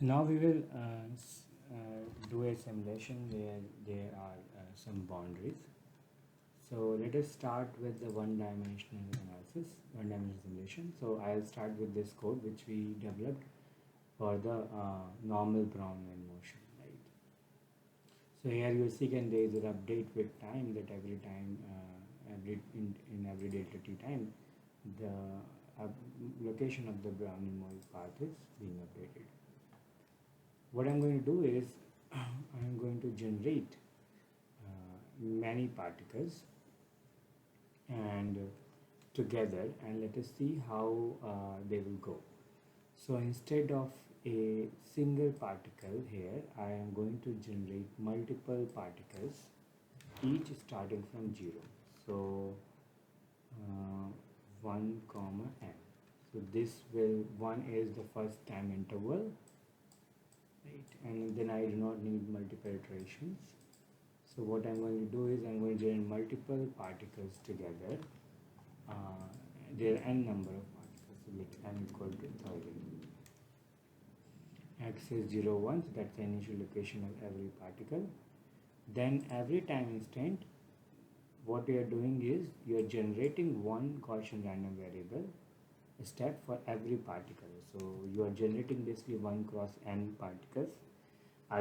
Now we will do a simulation where there are some boundaries. So let us start with the one-dimensional analysis, one-dimensional simulation. So I'll start with this code which we developed for the normal Brownian motion, right? So here you see can there is an update with time, that every time, in every delta t time, the location of the Brownian path is being updated. What I'm going to do is I'm going to generate many particles and together, and let us see how they will go. So instead of a single particle here, I am going to generate multiple particles, each starting from 0. So 1 comma n. So this will, 1 is the first time interval, right? And then I do not need multiple iterations. So what I'm going to do is I'm going to generate multiple particles together. There are n number of particles, so let n equal to 1000. X is 0, 1, so that's the initial location of every particle. Then every time instant, what you are doing is you are generating one Gaussian random variable step for every particle. So you are generating basically 1 cross n particles.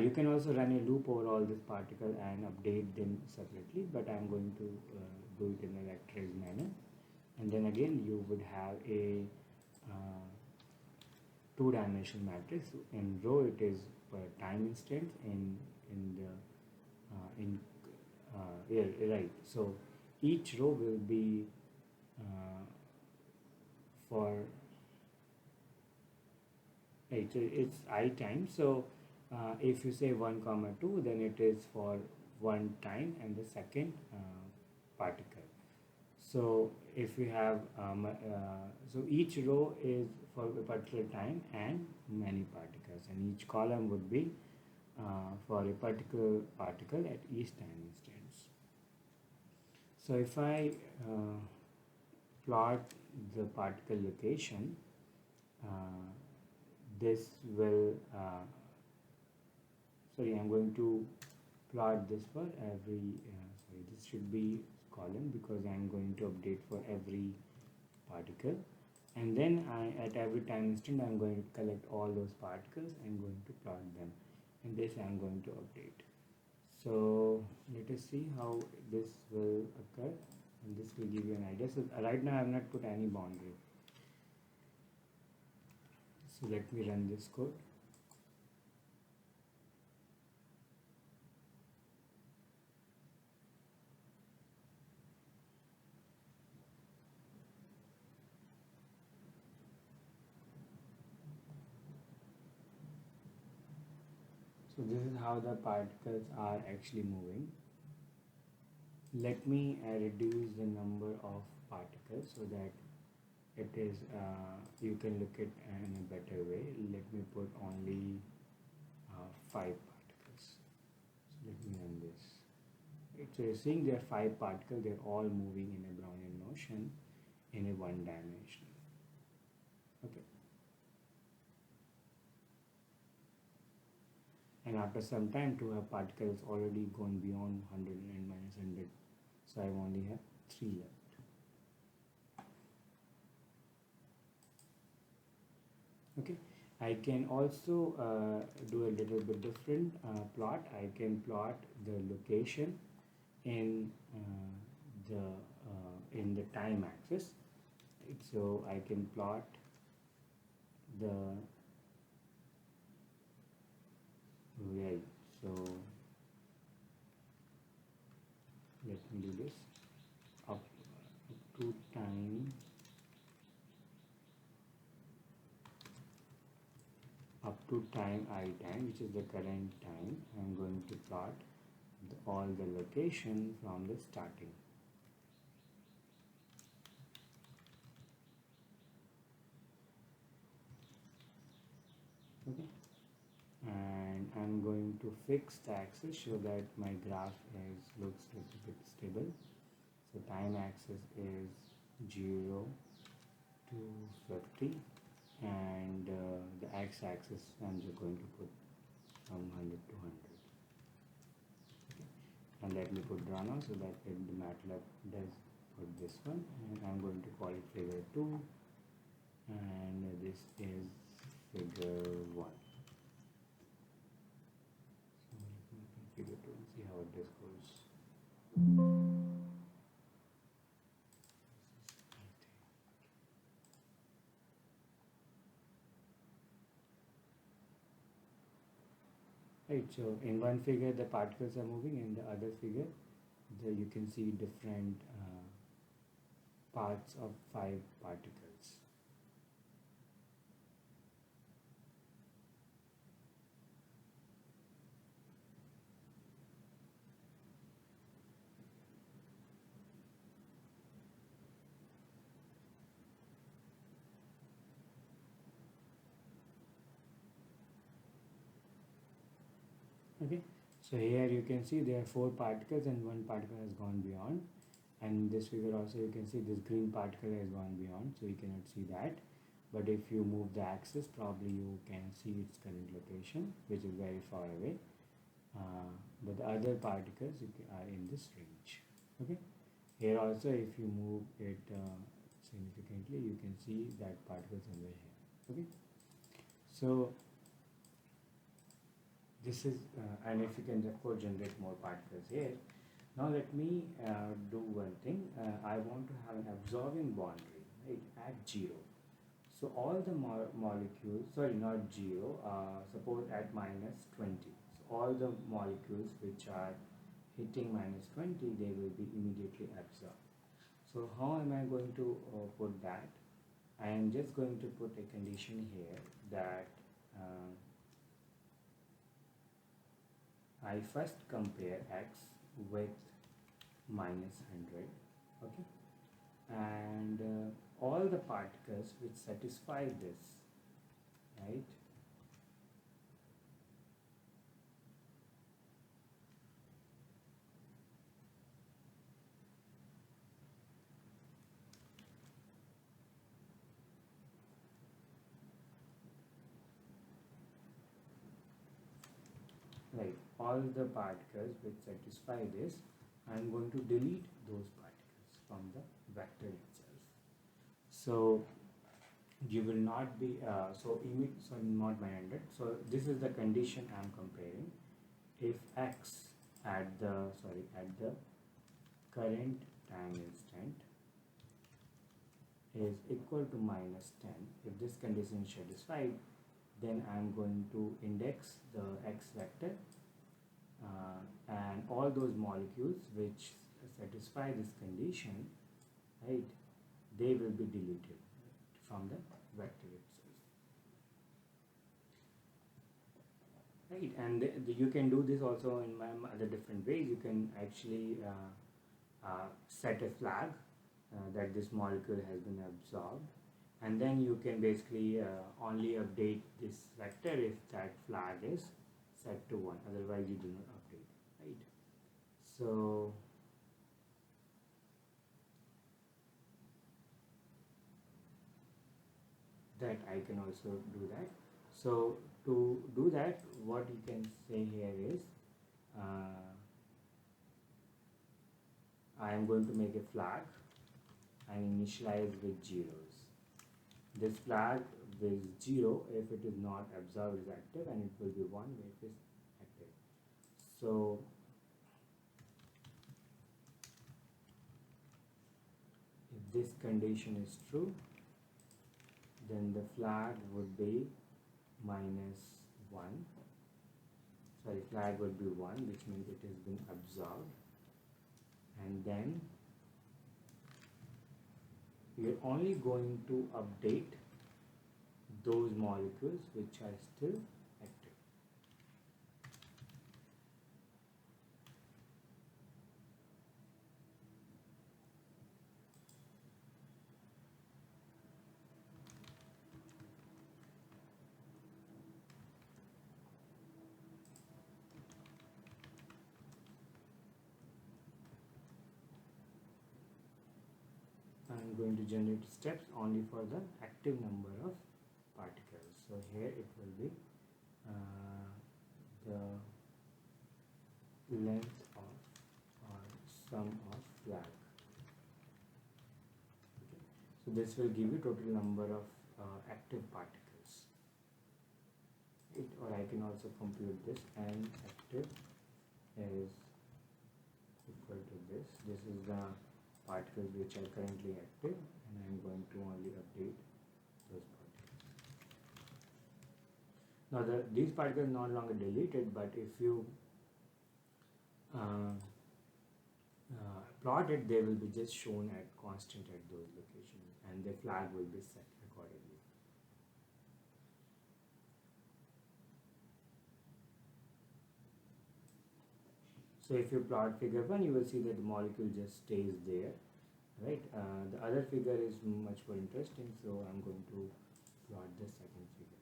You can also run a loop over all this particle and update them separately, but I'm going to do it in a vectorized manner. And then again you would have a two-dimensional matrix. In row it is per time instance, right. So each row will be for, right, so it's I time. So if you say 1 comma 2, then it is for one time and the second particle. So if we have so each row is for a particular time and many particles, and each column would be for a particular particle at each time instance. So if I plot the particle location, this will sorry, I'm going to plot this for every sorry, this should be column because I'm going to update for every particle, and then at every time instant I'm going to collect all those particles and going to plot them, and this I'm going to update. So let us see how this will occur, and this will give you an idea. So right now I have not put any boundary. So let me run this code. So this is how the particles are actually moving. Let me reduce the number of particles so that it is you can look at in a better way. Let me put only 5 particles. So let me run this. Right, so you're seeing there are 5 particles, they're all moving in a Brownian motion in a one dimension. Okay. And after some time, to have particles already gone beyond 100 and minus 100, so I only have 3 left. Okay, I can also do a little bit different plot. I can plot the location in the time axis. Right? So I can plot the right. So let me do this up to time I time, which is the current time. I'm going to plot all the location from the starting. Okay, and I'm going to fix the axis so that my graph looks a little bit stable. So time axis is 0 to 50, and the x-axis I'm just going to put from 100 to 100. Okay. And let me put draw now so that the MATLAB does put this one, and I'm going to call it figure 2, and this is figure 1. So let me open figure 2 and see how this goes. Right, so in one figure the particles are moving, in the other figure you can see different parts of 5 particles. Okay, so here you can see there are 4 particles and 1 particle has gone beyond, and this figure also you can see this green particle has gone beyond, so you cannot see that. But if you move the axis, probably you can see its current location, which is very far away. But the other particles are in this range. Okay, here also if you move it significantly, you can see that particle somewhere here. Okay, so this is and if you can of course generate more particles here. Now let me do one thing. I want to have an absorbing boundary, right, at 0. So all the molecules, sorry, not 0, suppose at -20. So all the molecules which are hitting -20, they will be immediately absorbed. So how am I going to put that? I am just going to put a condition here that I first compare x with -100, okay, and all the particles which satisfy this, right, all the particles which satisfy this, I am going to delete those particles from the vector itself. So you will not be so not 900. So this is the condition I am comparing. If x at the current time instant is equal to -10, if this condition is satisfied, then I am going to index the x vector, and all those molecules which satisfy this condition, right, they will be deleted from the vector itself, right. And you can do this also in other different ways. You can actually set a flag that this molecule has been absorbed, and then you can basically only update this vector if that flag is set to 1, otherwise you do not update, right. So that I can also do that. So to do that, what you can say here is I am going to make a flag and initialize with zeros. This flag with 0 if it is not absorbed is active, and it will be 1 if it is active. So if this condition is true, then the flag would be -1. Sorry, flag would be 1, which means it has been absorbed. And then we are only going to update those molecules which are still active. I'm going to generate steps only for the active number of So here it will be the length of or sum of flag. Okay. So this will give you total number of active particles. Or I can also compute this, and active is equal to this. This is the particles which are currently active, and I am going to only update those particles. Now these particles are no longer deleted, but if you plot it, they will be just shown at constant at those locations, and the flag will be set accordingly. So if you plot figure 1, you will see that the molecule just stays there, right? The other figure is much more interesting, so I'm going to plot the second figure.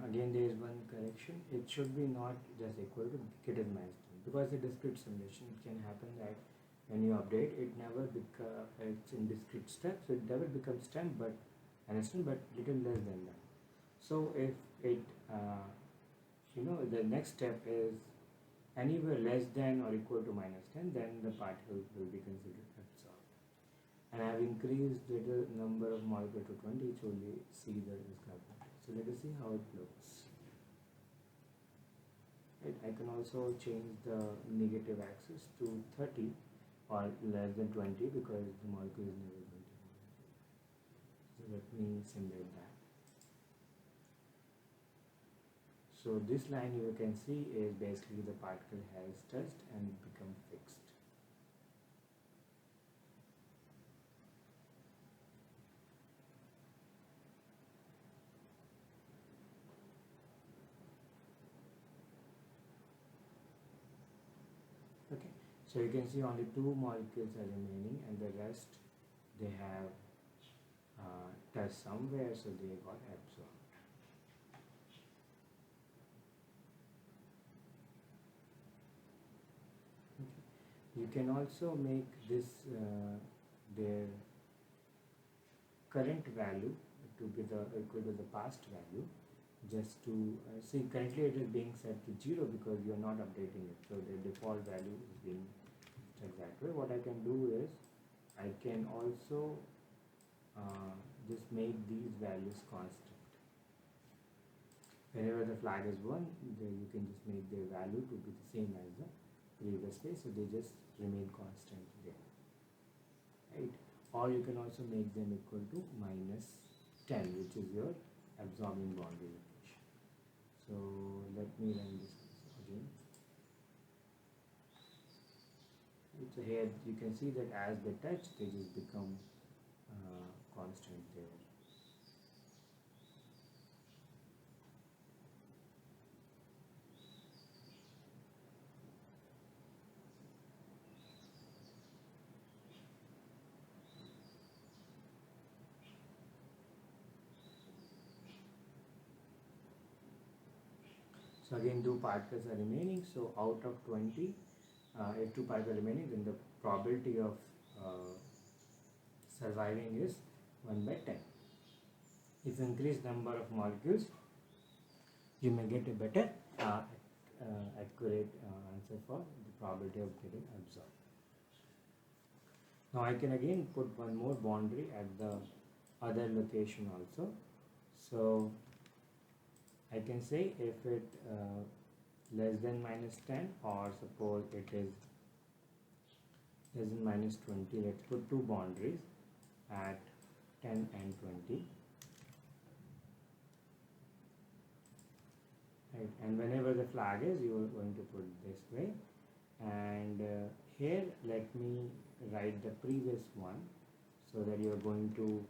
Again, there is one correction. It should be not just equal to, it is minus 10, because the discrete simulation, it can happen that when you update, it never becomes, it's in discrete steps, so it never becomes 10 but little less than that. So if it the next step is anywhere less than or equal to minus 10, then the particle will be considered absorbed. And I have increased the number of molecules to 20 to only see the discrepancy. So let us see how it looks. Right. I can also change the negative axis to 30 or less than 20, because the molecule is never going to be negative. So let me simulate that. So this line you can see is basically the particle has touched and become fixed. Okay, so you can see only 2 molecules are remaining, and the rest they have touched somewhere, so they got absorbed. Okay. You can also make this their current value to be equal to the past value, just to see currently it is being set to 0 because you are not updating it, so the default value is being set that way. What I can do is I can also just make these values constant. Whenever the flag is 1, you can just make their value to be the same as the previous case, so they just remain constant there, right? Or you can also make them equal to minus 10, which is your absorbing boundary location. So let me run this again. So here you can see that as they touch, they just become constant there. So again, 2 particles are remaining. So out of 20, if 2 particles are remaining, then the probability of surviving is 1 by 10. If you increase number of molecules, you may get a better accurate answer for the probability of getting absorbed. Now I can again put one more boundary at the other location also. So I can say if it less than minus 10, or suppose it is less than minus 20, let's put 2 boundaries at 10 and 20. Right. And whenever the flag is, you are going to put this way, and here let me write the previous one, so that you are going to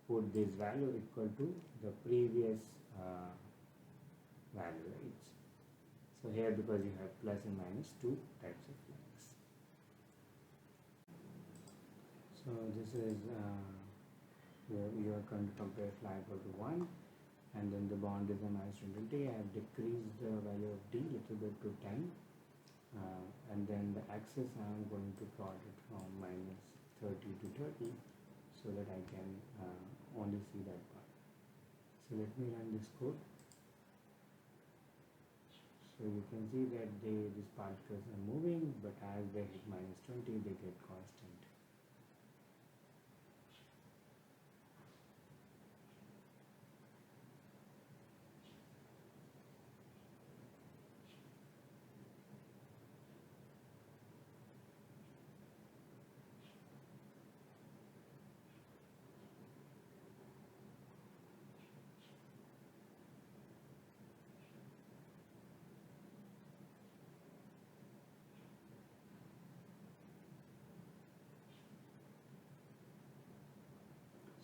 put this value equal to the previous value, right? So here, because you have plus and minus 2 types of flags. So this is you are going to compare flag equal to 1, and then the bond is a minus 20. I have decreased the value of D little bit to 10, and then the axis I am going to plot it from minus 30 to 30, so that I can only see that part. So let me run this code. So you can see that these particles are moving, but as they hit -20, they get constant.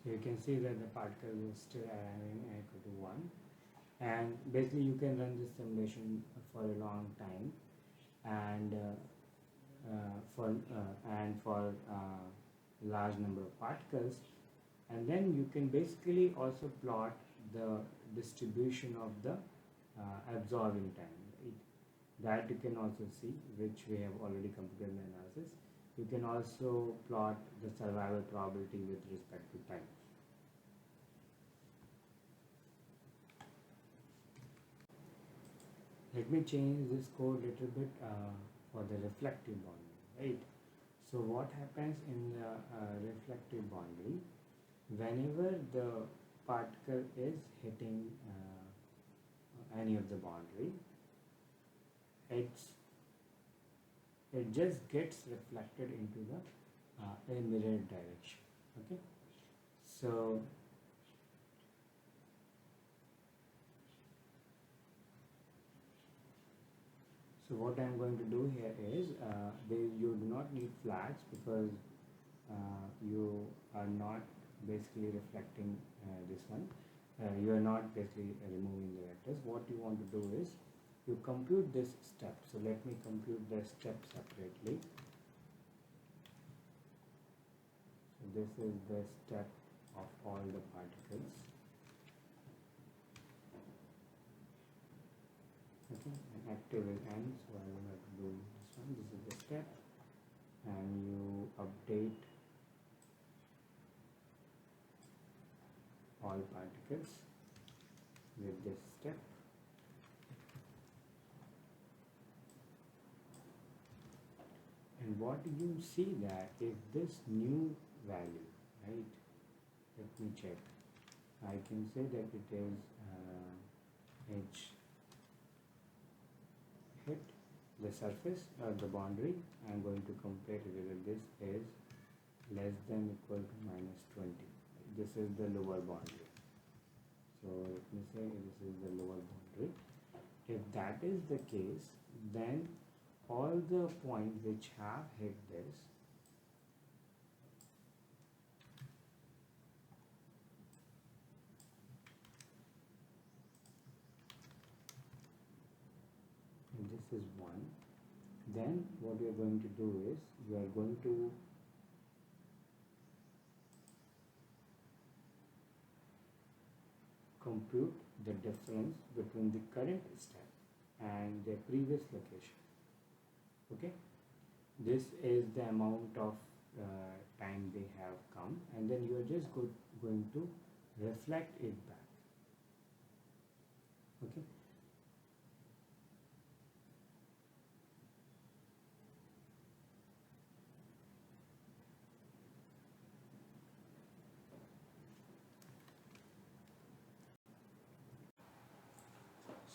So you can see that the particle is still arriving at equal to 1, and basically you can run this simulation for a long time, and for large number of particles, and then you can basically also plot the distribution of the absorbing time. That you can also see, which we have already computed in the analysis. You can also plot the survival probability with respect to time. Let me change this code a little bit for the reflective boundary, right? So what happens in the reflective boundary, whenever the particle is hitting any of the boundary, it just gets reflected into the a mirrored direction. Okay, so what I am going to do here is you do not need flags, because you are not basically reflecting this one. You are not basically removing the vectors. What you want to do is you compute this step. So let me compute the step separately. So this is the step of all the particles. Okay, and active is n, so I will have to do this one. This is the step, and you update all particles with this step. And what you see that if this new value, right, let me check, I can say that it is h hit the surface or the boundary. I am going to compare whether this is less than equal to -20. This is the lower boundary. So let me say this is the lower boundary. If that is the case, then all the points which have hit this and this is 1, then what we are going to do is we are going to compute the difference between the current step and the previous location. Okay, this is the amount of time they have come, and then you are just going to reflect it back. Okay,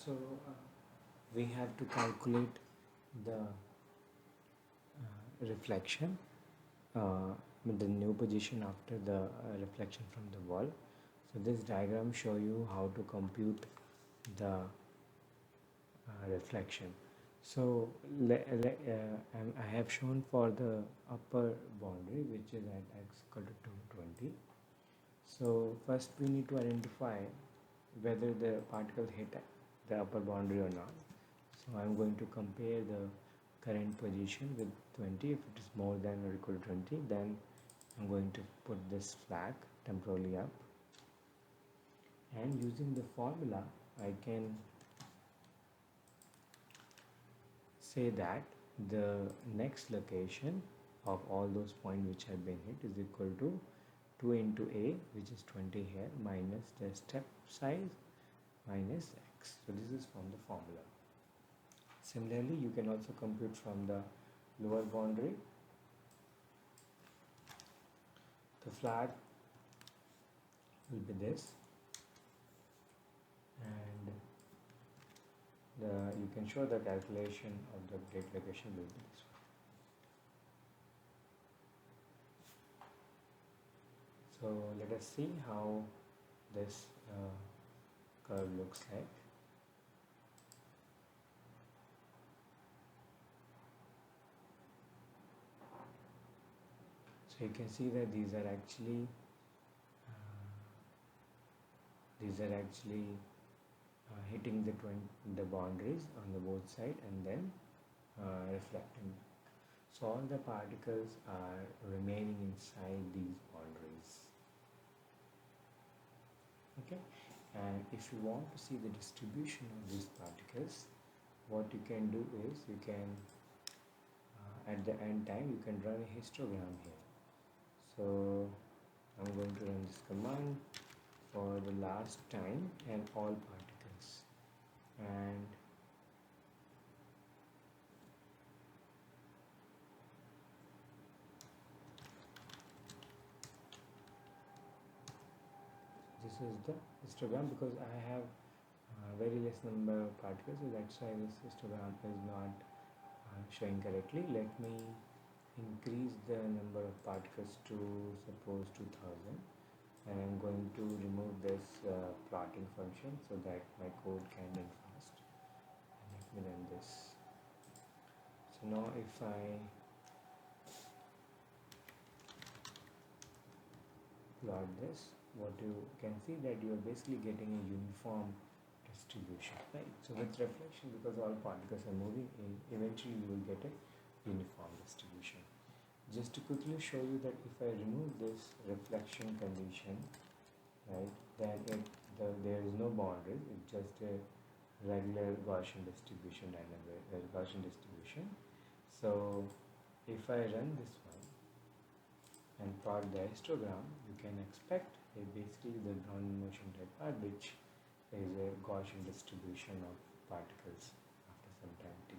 so we have to calculate the reflection with the new position after the reflection from the wall. So this diagram show you how to compute the reflection. So I have shown for the upper boundary, which is at x equal to 220. So first we need to identify whether the particle hit the upper boundary or not. So I am going to compare the current position with 20. If it is more than or equal to 20, then I'm going to put this flag temporarily up, and using the formula I can say that the next location of all those points which have been hit is equal to 2 into A, which is 20 here, minus the step size minus x. So this is from the formula. Similarly, you can also compute from the lower boundary. The flag will be this, and you can show the calculation of the break location will be this one. So let us see how this curve looks like. So you can see that these are actually hitting the boundaries on the both side and then reflecting. So all the particles are remaining inside these boundaries. Okay, and if you want to see the distribution of these particles, what you can do is you can at the end time you can run a histogram here. So I'm going to run this command for the last time and all particles, and this is the histogram because I have very less number of particles, so that's why this histogram is not showing correctly. Let me increase the number of particles to suppose 2000, and I'm going to remove this plotting function so that my code can run fast. And let me run this. So now if I plot this, what you can see that you are basically getting a uniform distribution, right? So with reflection, because all particles are moving, eventually you will get a uniform distribution. Just to quickly show you that if I remove this reflection condition, right, then there is no boundary, it's just a regular Gaussian distribution, Gaussian distribution. So if I run this one and plot the histogram, you can expect basically the ground motion type part, which is a Gaussian distribution of particles after some time t.